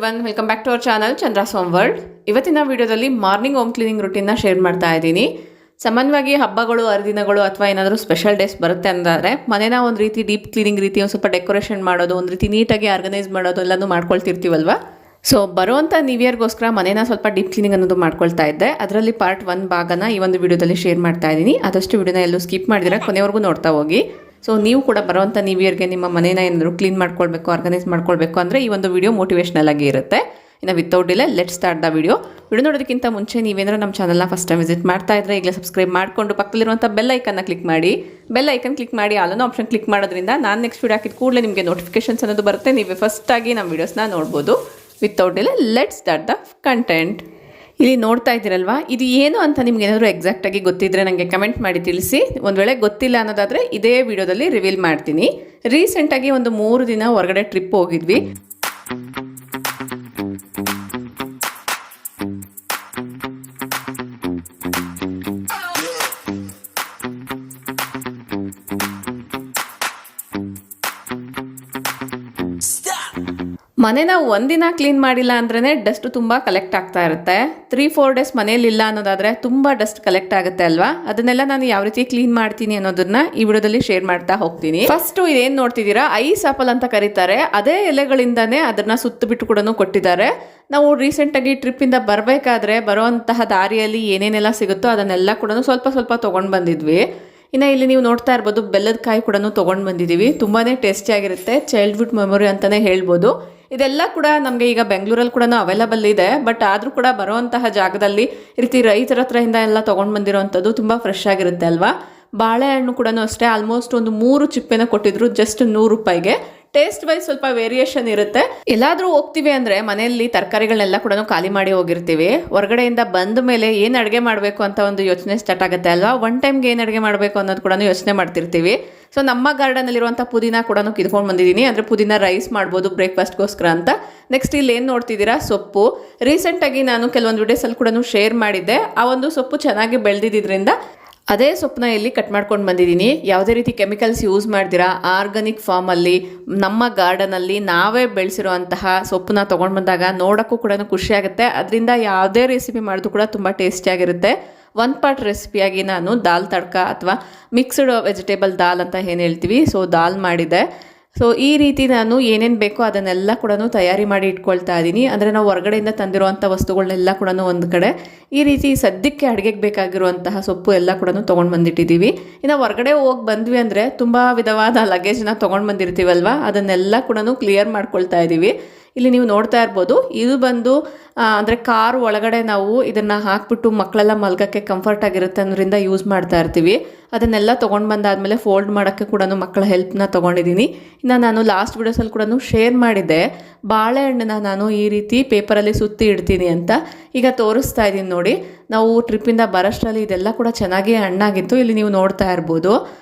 Everyone, welcome back to our channel Chandra's home world. ಇವತ್ತಿನ ವಿಡಿಯೋದಲ್ಲಿ morning home cleaning ರೂಟೀನ್ನ share ಮಾಡ್ತಾ ಇದ್ದೀನಿ. ಸಾಮಾನ್ಯವಾಗಿ ಹಬ್ಬಗಳು, ಹರಿದಿನಗಳು ಅಥವಾ ಏನಾದರೂ ಸ್ಪೆಷಲ್ ಡೇಸ್ ಬರುತ್ತೆ ಅಂದರೆ ಮನೇನ ಒಂದು ರೀತಿ ಡೀಪ್ ಕ್ಲೀನಿಂಗ್ ರೀತಿ ಒಂದು ಸ್ವಲ್ಪ ಡೆಕೋರೇಷನ್ ಮಾಡೋದು, ಒಂದು ರೀತಿ ನೀಟಾಗಿ ಆರ್ಗನೈಸ್ ಮಾಡೋದು ಎಲ್ಲನೂ ಮಾಡ್ಕೊಳ್ತಿರ್ತೀವಲ್ವ. ಸೊ ಬರುವಂಥ ನ್ಯೂ ಇಯರ್ಗೋಸ್ಕರ ಮನೇನ ಸ್ವಲ್ಪ ಡೀಪ್ ಕ್ಲೀನಿಂಗ್ ಅನ್ನೋದು ಮಾಡ್ಕೊಳ್ತಾ ಇದ್ದೆ. ಅದರಲ್ಲಿ ಪಾರ್ಟ್ 1 ಭಾಗನ ಈ ಒಂದು ವಿಡಿಯೋದಲ್ಲಿ ಶೇರ್ ಮಾಡ್ತಾ ಇದ್ದೀನಿ. ಆದಷ್ಟು ವಿಡಿಯೋನ ಎಲ್ಲೂ ಸ್ಕಿಪ್ ಮಾಡಿದ್ರೆ ಕೊನೆವರೆಗೂ ನೋಡ್ತಾ ಹೋಗಿ. ಸೊ ನೀವು ಕೂಡ ಬರುವಂಥ ನ್ಯೂ ಇಯರ್ಗೆ ನಿಮ್ಮ ಮನೇನ ಏನಾದರೂ ಕ್ಲೀನ್ ಮಾಡ್ಕೊಳ್ಬೇಕು, ಆರ್ಗನೈಸ್ ಮಾಡ್ಕೊಳ್ಬೇಕು ಅಂದರೆ ಈ ಒಂದು ವಿಡಿಯೋ ಮೋಟಿವೇಶ್ನಲ್ ಆಗಿ ಇರುತ್ತೆ. ಇನ್ನು without delay let start the video ನೋಡೋದಕ್ಕಿಂತ ಮುಂಚೆ ನೀವೇನಾದರೂ ನಮ್ಮ ಚಾನಲ್ನ ಫಸ್ಟ್ ಟೈಮ್ ವಿಸಿಟ್ ಮಾಡ್ತಾ ಇದ್ದರೆ ಈಗಲೇ ಸಬ್ಸ್ಕ್ರೈಬ್ ಮಾಡಿಕೊಂಡು ಪಕ್ಕದಲ್ಲಿರುವಂಥ ಬೆಲ್ ಐಕನ್ನ ಕ್ಲಿಕ್ ಮಾಡಿ. ಬೆಲ್ ಐಕನ್ ಕ್ಲಿಕ್ ಮಾಡಿ ಆಲನ್ನು ಆಪ್ಷನ್ ಕ್ಲಿಕ್ ಮಾಡೋದ್ರಿಂದ ನಾನು ನೆಕ್ಸ್ಟ್ ವಿಡಿಯೋ ಹಾಕಿದ ಕೂಡಲೇ ನಿಮಗೆ ನೋಟಿಫಿಕೇಶನ್ಸ್ ಅನ್ನೋದು ಬರುತ್ತೆ. ನೀವೇ ಫಸ್ಟಾಗಿ ನಮ್ಮ ವೀಡಿಯೋಸ್ನ ನೋಡ್ಬೋದು. Without delay let start the content. ಇಲ್ಲಿ ನೋಡ್ತಾ ಇದ್ದೀರಲ್ವಾ, ಇದು ಏನು ಅಂತ ನಿಮ್ಗೆ ಏನಾದರೂ ಎಕ್ಸಾಕ್ಟಾಗಿ ಗೊತ್ತಿದ್ದರೆ ನನಗೆ ಕಮೆಂಟ್ ಮಾಡಿ ತಿಳಿಸಿ. ಒಂದು ವೇಳೆ ಗೊತ್ತಿಲ್ಲ ಅನ್ನೋದಾದರೆ ಇದೇ ವಿಡಿಯೋದಲ್ಲಿ ರಿವೀಲ್ ಮಾಡ್ತೀನಿ. ರೀಸೆಂಟಾಗಿ ಒಂದು 3 ದಿನ ಹೊರಗಡೆ ಟ್ರಿಪ್ ಹೋಗಿದ್ವಿ. ಮನೇನ ಒಂದಿನ ಕ್ಲೀನ್ ಮಾಡಿಲ್ಲ ಅಂದ್ರೇ ಡಸ್ಟ್ ತುಂಬ ಕಲೆಕ್ಟ್ ಆಗ್ತಾ ಇರುತ್ತೆ. 3-4 ಡೇಸ್ ಮನೇಲಿ ಇಲ್ಲ ಅನ್ನೋದಾದರೆ ತುಂಬ ಡಸ್ಟ್ ಕಲೆಕ್ಟ್ ಆಗುತ್ತೆ ಅಲ್ವಾ. ಅದನ್ನೆಲ್ಲ ನಾನು ಯಾವ ರೀತಿ ಕ್ಲೀನ್ ಮಾಡ್ತೀನಿ ಅನ್ನೋದನ್ನ ಈ ವಿಡಿಯೋದಲ್ಲಿ ಶೇರ್ ಮಾಡ್ತಾ ಹೋಗ್ತೀನಿ. ಫಸ್ಟ್ ಇದೇನು ನೋಡ್ತಿದ್ದೀರಾ, ಐಸ್ ಆಪಲ್ ಅಂತ ಕರೀತಾರೆ. ಅದೇ ಎಲೆಗಳಿಂದಾನೇ ಅದನ್ನ ಸುತ್ತ ಬಿಟ್ಟು ಕೂಡ ಕೊಟ್ಟಿದ್ದಾರೆ. ನಾವು ರೀಸೆಂಟಾಗಿ ಟ್ರಿಪ್ಪಿಂದ ಬರಬೇಕಾದ್ರೆ ಬರುವಂತಹ ದಾರಿಯಲ್ಲಿ ಏನೇನೆಲ್ಲ ಸಿಗುತ್ತೋ ಅದನ್ನೆಲ್ಲ ಕೂಡ ಸ್ವಲ್ಪ ಸ್ವಲ್ಪ ತೊಗೊಂಡು ಬಂದಿದ್ವಿ. ಇನ್ನು ಇಲ್ಲಿ ನೀವು ನೋಡ್ತಾ ಇರ್ಬೋದು, ಬೆಲ್ಲದ ಕಾಯಿ ಕೂಡ ತೊಗೊಂಡು ಬಂದಿದ್ದೀವಿ. ತುಂಬಾ ಟೇಸ್ಟಿಯಾಗಿರುತ್ತೆ. ಚೈಲ್ಡ್ಹುಡ್ ಮೆಮೊರಿ ಅಂತಲೇ ಹೇಳ್ಬೋದು. ಇದೆಲ್ಲ ಕೂಡ ನಮಗೆ ಈಗ ಬೆಂಗಳೂರಲ್ಲಿ ಕೂಡ ಅವೈಲಬಲ್ ಇದೆ. ಬಟ್ ಆದರೂ ಕೂಡ ಬರುವಂತಹ ಜಾಗದಲ್ಲಿ ಈ ರೀತಿ ರೈತರ ಹತ್ರದಿಂದ ಎಲ್ಲ ತೊಗೊಂಡು ಬಂದಿರೋವಂಥದ್ದು ತುಂಬ ಫ್ರೆಶ್ ಆಗಿರುತ್ತೆ ಅಲ್ವಾ. ಬಾಳೆಹಣ್ಣು ಕೂಡ ಅಷ್ಟೇ, ಆಲ್ಮೋಸ್ಟ್ ಒಂದು 3 ಚಿಪ್ಪೆನ ಕೊಟ್ಟಿದ್ರು ಜಸ್ಟ್ 100 ರೂಪಾಯಿಗೆ. ಟೇಸ್ಟ್ ವೈಸ್ ಸ್ವಲ್ಪ ವೇರಿಯೇಷನ್ ಇರುತ್ತೆ. ಎಲ್ಲಾದರೂ ಹೋಗ್ತೀವಿ ಅಂದರೆ ಮನೆಯಲ್ಲಿ ತರಕಾರಿಗಳನ್ನೆಲ್ಲ ಕೂಡ ಖಾಲಿ ಮಾಡಿ ಹೋಗಿರ್ತೀವಿ. ಹೊರಗಡೆಯಿಂದ ಬಂದ ಮೇಲೆ ಏನು ಅಡುಗೆ ಮಾಡಬೇಕು ಅಂತ ಒಂದು ಯೋಚನೆ ಸ್ಟಾರ್ಟ್ ಆಗುತ್ತೆ ಅಲ್ವಾ. ಒನ್ ಟೈಮ್ಗೆ ಏನು ಅಡುಗೆ ಮಾಡಬೇಕು ಅನ್ನೋದು ಕೂಡ ಯೋಚನೆ ಮಾಡ್ತಿರ್ತೀವಿ. ಸೊ ನಮ್ಮ ಗಾರ್ಡನಲ್ಲಿರುವಂಥ ಪುದೀನ ಕೂಡ ಕಿತ್ಕೊಂಡು ಬಂದಿದ್ದೀನಿ. ಅಂದರೆ ಪುದೀನ ರೈಸ್ ಮಾಡ್ಬೋದು ಬ್ರೇಕ್ಫಾಸ್ಟ್ಗೋಸ್ಕರ ಅಂತ. ನೆಕ್ಸ್ಟ್ ಇಲ್ಲಿ ಏನು ನೋಡ್ತಿದ್ದೀರಾ, ಸೊಪ್ಪು. ರೀಸೆಂಟಾಗಿ ನಾನು ಕೆಲವೊಂದು ವಿಡಿಯೋಸಲ್ಲಿ ಕೂಡ ಶೇರ್ ಮಾಡಿದ್ದೆ. ಆ ಒಂದು ಸೊಪ್ಪು ಚೆನ್ನಾಗಿ ಬೆಳೆದಿದ್ದರಿಂದ ಅದೇ ಸೊಪ್ಪನ್ನ ಇಲ್ಲಿ ಕಟ್ ಮಾಡ್ಕೊಂಡು ಬಂದಿದ್ದೀನಿ. ಯಾವುದೇ ರೀತಿ ಕೆಮಿಕಲ್ಸ್ ಯೂಸ್ ಮಾಡ್ದಿರಾ ಆರ್ಗಾನಿಕ್ ಫಾರ್ಮಲ್ಲಿ ನಮ್ಮ ಗಾರ್ಡನಲ್ಲಿ ನಾವೇ ಬೆಳೆಸಿರುವಂತಹ ಸೊಪ್ಪನ್ನ ತೊಗೊಂಡು ಬಂದಾಗ ನೋಡೋಕ್ಕೂ ಕೂಡ ಖುಷಿಯಾಗುತ್ತೆ. ಅದರಿಂದ ಯಾವುದೇ ರೆಸಿಪಿ ಮಾಡಿದ್ರು ಕೂಡ ತುಂಬ ಟೇಸ್ಟಿಯಾಗಿರುತ್ತೆ. 1 ಪಾರ್ಟ್ ರೆಸಿಪಿಯಾಗಿ ನಾನು ದಾಲ್ ತಡ್ಕ ಅಥವಾ ಮಿಕ್ಸ್ಡ್ ವೆಜಿಟೇಬಲ್ ದಾಲ್ ಅಂತ ಏನು ಹೇಳ್ತೀವಿ, ಸೊ ದಾಲ್ ಮಾಡಿದೆ. ಸೊ ಈ ರೀತಿ ನಾನು ಏನೇನು ಬೇಕೋ ಅದನ್ನೆಲ್ಲ ಕೂಡ ತಯಾರಿ ಮಾಡಿ ಇಟ್ಕೊಳ್ತಾ ಇದ್ದೀನಿ. ಅಂದರೆ ನಾವು ಹೊರಗಡೆಯಿಂದ ತಂದಿರುವಂಥ ವಸ್ತುಗಳನ್ನೆಲ್ಲ ಕೂಡ ಒಂದು ಕಡೆ ಈ ರೀತಿ ಸದ್ಯಕ್ಕೆ ಅಡುಗೆಗೆ ಬೇಕಾಗಿರುವಂತಹ ಸೊಪ್ಪು ಎಲ್ಲ ಕೂಡ ತೊಗೊಂಡು ಬಂದಿಟ್ಟಿದ್ದೀವಿ. ಇನ್ನು ಹೊರಗಡೆ ಹೋಗಿ ಬಂದ್ವಿ ಅಂದರೆ ತುಂಬ ವಿಧವಾದ ಲಗೇಜನ್ನ ತೊಗೊಂಡು ಬಂದಿರ್ತೀವಲ್ವ, ಅದನ್ನೆಲ್ಲ ಕೂಡ ಕ್ಲಿಯರ್ ಮಾಡ್ಕೊಳ್ತಾ ಇದ್ದೀವಿ. ಇಲ್ಲಿ ನೀವು ನೋಡ್ತಾ ಇರ್ಬೋದು, ಇದು ಬಂದು ಅಂದರೆ ಕಾರು ಒಳಗಡೆ ನಾವು ಇದನ್ನು ಹಾಕ್ಬಿಟ್ಟು ಮಕ್ಕಳೆಲ್ಲ ಮಲ್ಗೋಕ್ಕೆ ಕಂಫರ್ಟ್ ಆಗಿರುತ್ತೆ ಅನ್ನೋದ್ರಿಂದ ಯೂಸ್ ಮಾಡ್ತಾ ಇರ್ತೀವಿ. ಅದನ್ನೆಲ್ಲ ತೊಗೊಂಡು ಬಂದಾದಮೇಲೆ ಫೋಲ್ಡ್ ಮಾಡೋಕ್ಕೆ ಕೂಡ ಮಕ್ಕಳ ಹೆಲ್ಪ್ನ ತೊಗೊಂಡಿದ್ದೀನಿ. ಇನ್ನು ನಾನು ಲಾಸ್ಟ್ ವಿಡಿಯೋಸಲ್ಲಿ ಕೂಡ ಶೇರ್ ಮಾಡಿದ್ದೆ, ಬಾಳೆಹಣ್ಣನ್ನ ನಾನು ಈ ರೀತಿ ಪೇಪರಲ್ಲಿ ಸುತ್ತಿ ಇಡ್ತೀನಿ ಅಂತ. ಈಗ ತೋರಿಸ್ತಾ ಇದ್ದೀನಿ ನೋಡಿ. ನಾವು ಟ್ರಿಪ್ಪಿಂದ ಬರೋಷ್ಟರಲ್ಲಿ ಇದೆಲ್ಲ ಕೂಡ ಚೆನ್ನಾಗಿ ಹಣ್ಣಾಗಿತ್ತು. ಇಲ್ಲಿ ನೀವು ನೋಡ್ತಾ ಇರ್ಬೋದು.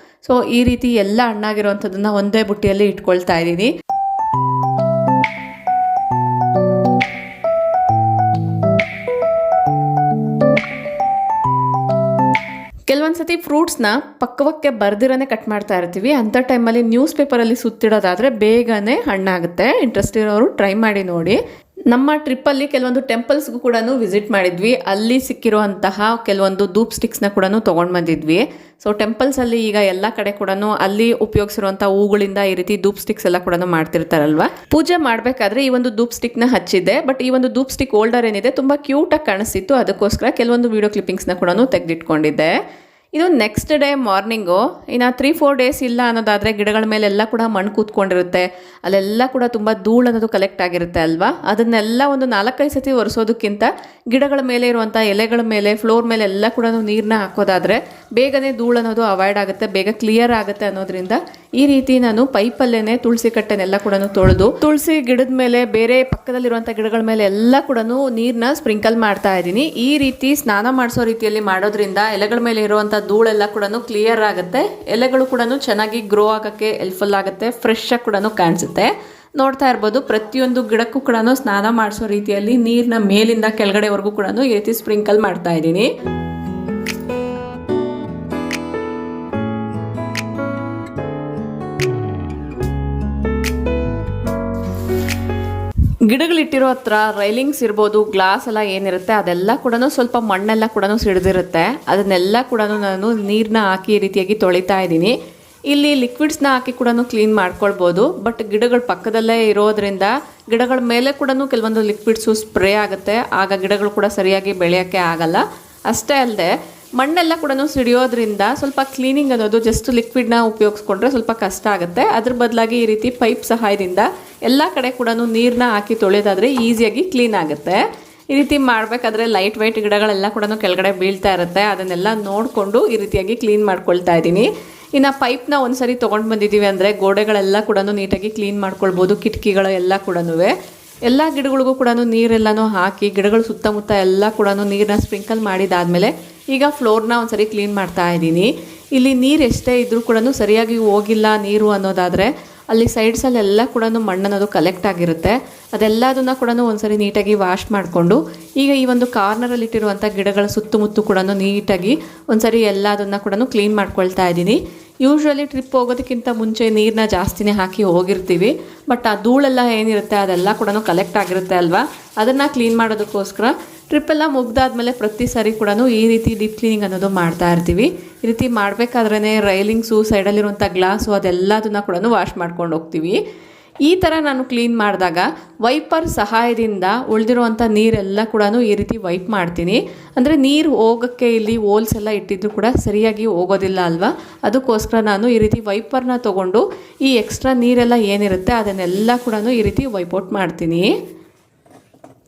ಸೊ ಈ ರೀತಿ ಎಲ್ಲ ಹಣ್ಣಾಗಿರೋವಂಥದ್ದನ್ನು ಒಂದೇ ಬುಟ್ಟಿಯಲ್ಲಿ ಇಟ್ಕೊಳ್ತಾ ಇದ್ದೀನಿ. ಕೆಲವೊಂದ್ಸತಿ ಫ್ರೂಟ್ಸ್ನ ಪಕ್ಕವಕ್ಕೆ ಬರ್ದಿರನೇ ಕಟ್ ಮಾಡ್ತಾ ಇರ್ತೀವಿ. ಅಂಥ ಟೈಮಲ್ಲಿ ನ್ಯೂಸ್ ಪೇಪರಲ್ಲಿ ಸುತ್ತಿಡೋದಾದರೆ ಬೇಗನೆ ಹಣ್ಣಾಗುತ್ತೆ. ಇಂಟ್ರೆಸ್ಟ್ ಇರೋರು ಟ್ರೈ ಮಾಡಿ ನೋಡಿ. ನಮ್ಮ ಟ್ರಿಪ್ಪಲ್ಲಿ ಕೆಲವೊಂದು ಟೆಂಪಲ್ಸ್ಗೂ ಕೂಡ ವಿಸಿಟ್ ಮಾಡಿದ್ವಿ. ಅಲ್ಲಿ ಸಿಕ್ಕಿರುವಂತಹ ಕೆಲವೊಂದು ಧೂಪ್ ಸ್ಟಿಕ್ಸ್ನ ಕೂಡ ತೊಗೊಂಡು ಬಂದಿದ್ವಿ. ಸೊ ಟೆಂಪಲ್ಸಲ್ಲಿ ಈಗ ಎಲ್ಲ ಕಡೆ ಕೂಡ ಅಲ್ಲಿ ಉಪಯೋಗಿಸಿರುವಂಥ ಹೂಗಳಿಂದ ಈ ರೀತಿ ಧೂಪ್ ಸ್ಟಿಕ್ಸ್ ಎಲ್ಲ ಕೂಡ ಮಾಡ್ತಿರ್ತಾರಲ್ವ. ಪೂಜೆ ಮಾಡಬೇಕಾದ್ರೆ ಈ ಒಂದು ಧೂಪ್ ಸ್ಟಿಕ್ನ ಹಚ್ಚಿದ್ದೆ. ಬಟ್ ಈ ಒಂದು ಧೂಪ್ ಸ್ಟಿಕ್ ಹೋಲ್ಡರ್ ಏನಿದೆ ತುಂಬ ಕ್ಯೂಟಾಗಿ ಕಾಣಿಸ್ತಿತ್ತು. ಅದಕ್ಕೋಸ್ಕರ ಕೆಲವೊಂದು ವಿಡಿಯೋ ಕ್ಲಿಪ್ಪಿಂಗ್ಸ್ನ ಕೂಡ ತೆಗೆದಿಟ್ಕೊಂಡಿದ್ದೆ. ಇದು ನೆಕ್ಸ್ಟ್ ಡೇ ಮಾರ್ನಿಂಗು. ಇನ್ನು 3-4 ಡೇಸ್ ಇಲ್ಲ ಅನ್ನೋದಾದರೆ ಗಿಡಗಳ ಮೇಲೆಲ್ಲ ಕೂಡ ಮಣ್ಣು ಕೂತ್ಕೊಂಡಿರುತ್ತೆ. ಅಲ್ಲೆಲ್ಲ ಕೂಡ ತುಂಬ ಧೂಳು ಅನ್ನೋದು ಕಲೆಕ್ಟ್ ಆಗಿರುತ್ತೆ ಅಲ್ವಾ. ಅದನ್ನೆಲ್ಲ ಒಂದು 4-5 ಸತಿ ಒರೆಸೋದಕ್ಕಿಂತ ಗಿಡಗಳ ಮೇಲೆ ಇರುವಂಥ ಎಲೆಗಳ ಮೇಲೆ, ಫ್ಲೋರ್ ಮೇಲೆ ಎಲ್ಲ ಕೂಡ ನೀರನ್ನ ಹಾಕೋದಾದರೆ ಬೇಗನೆ ಧೂಳು ಅನ್ನೋದು ಅವಾಯ್ಡ್ ಆಗುತ್ತೆ, ಬೇಗ ಕ್ಲಿಯರ್ ಆಗುತ್ತೆ ಅನ್ನೋದ್ರಿಂದ ಈ ರೀತಿ ನಾನು ಪೈಪಲ್ಲೇನೆ ತುಳಸಿ ಕಟ್ಟೆನೆಲ್ಲ ಕೂಡ ತೊಳೆದು ತುಳಸಿ ಗಿಡದ ಮೇಲೆ, ಬೇರೆ ಪಕ್ಕದಲ್ಲಿರುವಂಥ ಗಿಡಗಳ ಮೇಲೆ ಎಲ್ಲ ಕೂಡ ನೀರನ್ನ ಸ್ಪ್ರಿಂಕಲ್ ಮಾಡ್ತಾ ಇದ್ದೀನಿ. ಈ ರೀತಿ ಸ್ನಾನ ಮಾಡಿಸೋ ರೀತಿಯಲ್ಲಿ ಮಾಡೋದ್ರಿಂದ ಎಲೆಗಳ ಮೇಲೆ ಇರುವಂಥ ಧೂಳೆಲ್ಲ ಕೂಡ ಕ್ಲಿಯರ್ ಆಗುತ್ತೆ. ಎಲೆಗಳು ಕೂಡ ಚೆನ್ನಾಗಿ ಗ್ರೋ ಆಗೋಕ್ಕೆ ಹೆಲ್ಪ್ಫುಲ್ ಆಗುತ್ತೆ. ಫ್ರೆಶ್ ಆಗಿ ಕೂಡ ಕಾಣಿಸುತ್ತೆ. ನೋಡ್ತಾ ಇರ್ಬೋದು, ಪ್ರತಿಯೊಂದು ಗಿಡಕ್ಕೂ ಕೂಡ ಸ್ನಾನ ಮಾಡಿಸೋ ರೀತಿಯಲ್ಲಿ ನೀರನ್ನ ಮೇಲಿಂದ ಕೆಳಗಡೆವರೆಗೂ ಕೂಡ ಈ ರೀತಿ ಸ್ಪ್ರಿಂಕಲ್ ಮಾಡ್ತಾ ಇದ್ದೀನಿ. ಗಿಡಗಳಿಟ್ಟಿರೋ ಹತ್ರ ರೈಲಿಂಗ್ಸ್ ಇರ್ಬೋದು, ಗ್ಲಾಸ್ ಎಲ್ಲ ಏನಿರುತ್ತೆ ಅದೆಲ್ಲ ಕೂಡ ಸ್ವಲ್ಪ ಮಣ್ಣೆಲ್ಲ ಕೂಡ ಸಿಡಿದಿರುತ್ತೆ. ಅದನ್ನೆಲ್ಲ ಕೂಡ ನಾನು ನೀರನ್ನ ಹಾಕಿ ಈ ರೀತಿಯಾಗಿ ತೊಳಿತಾ ಇದ್ದೀನಿ. ಇಲ್ಲಿ ಲಿಕ್ವಿಡ್ಸ್ನ ಹಾಕಿ ಕೂಡ ಕ್ಲೀನ್ ಮಾಡ್ಕೊಳ್ಬೋದು. ಬಟ್ ಗಿಡಗಳ ಪಕ್ಕದಲ್ಲೇ ಇರೋದ್ರಿಂದ ಗಿಡಗಳ ಮೇಲೆ ಕೂಡ ಕೆಲವೊಂದು ಲಿಕ್ವಿಡ್ಸು ಸ್ಪ್ರೇ ಆಗುತ್ತೆ. ಆಗ ಗಿಡಗಳು ಕೂಡ ಸರಿಯಾಗಿ ಬೆಳೆಯೋಕ್ಕೆ ಆಗಲ್ಲ. ಅಷ್ಟೇ ಅಲ್ಲದೆ ಮಣ್ಣೆಲ್ಲ ಕೂಡ ಸಿಡಿಯೋದ್ರಿಂದ ಸ್ವಲ್ಪ ಕ್ಲೀನಿಂಗ್ ಅನ್ನೋದು ಜಸ್ಟ್ ಲಿಕ್ವಿಡ್ನ ಉಪಯೋಗಿಸ್ಕೊಂಡ್ರೆ ಸ್ವಲ್ಪ ಕಷ್ಟ ಆಗುತ್ತೆ. ಅದ್ರ ಬದಲಾಗಿ ಈ ರೀತಿ ಪೈಪ್ ಸಹಾಯದಿಂದ ಎಲ್ಲ ಕಡೆ ಕೂಡ ನೀರನ್ನ ಹಾಕಿ ತೊಳೆಯೋದಾದರೆ ಈಸಿಯಾಗಿ ಕ್ಲೀನ್ ಆಗುತ್ತೆ. ಈ ರೀತಿ ಮಾಡಬೇಕಾದ್ರೆ ಲೈಟ್ ವೈಟ್ ಗಿಡಗಳೆಲ್ಲ ಕೂಡ ಕೆಳಗಡೆ ಬೀಳ್ತಾ ಇರುತ್ತೆ. ಅದನ್ನೆಲ್ಲ ನೋಡಿಕೊಂಡು ಈ ರೀತಿಯಾಗಿ ಕ್ಲೀನ್ ಮಾಡ್ಕೊಳ್ತಾ ಇದ್ದೀನಿ. ಇನ್ನು ಪೈಪ್ನ ಒಂದು ಸರಿ ತೊಗೊಂಡು ಬಂದಿದ್ದೀವಿ ಅಂದರೆ ಗೋಡೆಗಳೆಲ್ಲ ಕೂಡ ನೀಟಾಗಿ ಕ್ಲೀನ್ ಮಾಡ್ಕೊಳ್ಬೋದು. ಕಿಟಕಿಗಳು ಎಲ್ಲ ಕೂಡ ಎಲ್ಲ ಗಿಡಗಳಿಗೂ ಕೂಡ ನೀರೆಲ್ಲನೂ ಹಾಕಿ ಗಿಡಗಳು ಸುತ್ತಮುತ್ತ ಎಲ್ಲ ಕೂಡ ನೀರನ್ನ ಸ್ಪ್ರಿಂಕಲ್ ಮಾಡಿದಾದಮೇಲೆ ಈಗ ಫ್ಲೋರ್ನ ಒಂದು ಸರಿ ಕ್ಲೀನ್ ಮಾಡ್ತಾ ಇದ್ದೀನಿ. ಇಲ್ಲಿ ನೀರು ಎಷ್ಟೇ ಇದ್ದರೂ ಕೂಡ ಸರಿಯಾಗಿ ಹೋಗಿಲ್ಲ ನೀರು ಅನ್ನೋದಾದರೆ ಅಲ್ಲಿ ಸೈಡ್ಸಲ್ಲೆಲ್ಲ ಕೂಡ ಮಣ್ಣು ಅನ್ನೋದು ಕಲೆಕ್ಟ್ ಆಗಿರುತ್ತೆ. ಅದೆಲ್ಲದನ್ನು ಕೂಡ ಒಂದ್ಸರಿ ನೀಟಾಗಿ ವಾಶ್ ಮಾಡಿಕೊಂಡು ಈಗ ಈ ಒಂದು ಕಾರ್ನರಲ್ಲಿ ಇಟ್ಟಿರುವಂಥ ಗಿಡಗಳ ಸುತ್ತಮುತ್ತ ಕೂಡ ನೀಟಾಗಿ ಒಂದ್ಸರಿ ಎಲ್ಲದನ್ನು ಕೂಡ ಕ್ಲೀನ್ ಮಾಡ್ಕೊಳ್ತಾ ಇದ್ದೀನಿ. ಯೂಶ್ವಲಿ ಟ್ರಿಪ್ ಹೋಗೋದಕ್ಕಿಂತ ಮುಂಚೆ ನೀರನ್ನ ಜಾಸ್ತಿನೇ ಹಾಕಿ ಹೋಗಿರ್ತೀವಿ. ಬಟ್ ಆ ಧೂಳೆಲ್ಲ ಏನಿರುತ್ತೆ ಅದೆಲ್ಲ ಕೂಡ ಕಲೆಕ್ಟ್ ಆಗಿರುತ್ತೆ ಅಲ್ವಾ, ಅದನ್ನು ಕ್ಲೀನ್ ಮಾಡೋದಕ್ಕೋಸ್ಕರ ಟ್ರಿಪ್ಪೆಲ್ಲ ಮುಗ್ದಾದ್ಮೇಲೆ ಪ್ರತಿ ಸಾರಿ ಕೂಡ ಈ ರೀತಿ ಡೀಪ್ ಕ್ಲೀನಿಂಗ್ ಅನ್ನೋದು ಮಾಡ್ತಾ ಇರ್ತೀವಿ. ಈ ರೀತಿ ಮಾಡಬೇಕಾದ್ರೇ ರೈಲಿಂಗ್ಸು, ಸೈಡಲ್ಲಿರುವಂಥ ಗ್ಲಾಸು ಅದೆಲ್ಲದನ್ನು ಕೂಡ ವಾಶ್ ಮಾಡ್ಕೊಂಡು ಹೋಗ್ತೀವಿ. ಈ ಥರ ನಾನು ಕ್ಲೀನ್ ಮಾಡಿದಾಗ ವೈಪರ್ ಸಹಾಯದಿಂದ ಉಳಿದಿರುವಂಥ ನೀರೆಲ್ಲ ಕೂಡ ಈ ರೀತಿ ವೈಪ್ ಮಾಡ್ತೀನಿ. ಅಂದರೆ ನೀರು ಹೋಗೋಕ್ಕೆ ಇಲ್ಲಿ ಹೋಲ್ಸ್ ಎಲ್ಲ ಇಟ್ಟಿದ್ರು ಕೂಡ ಸರಿಯಾಗಿ ಹೋಗೋದಿಲ್ಲ ಅಲ್ವಾ, ಅದಕ್ಕೋಸ್ಕರ ನಾನು ಈ ರೀತಿ ವೈಪರ್ನ ತೊಗೊಂಡು ಈ ಎಕ್ಸ್ಟ್ರಾ ನೀರೆಲ್ಲ ಏನಿರುತ್ತೆ ಅದನ್ನೆಲ್ಲ ಕೂಡ ಈ ರೀತಿ ವೈಪೌಟ್ ಮಾಡ್ತೀನಿ.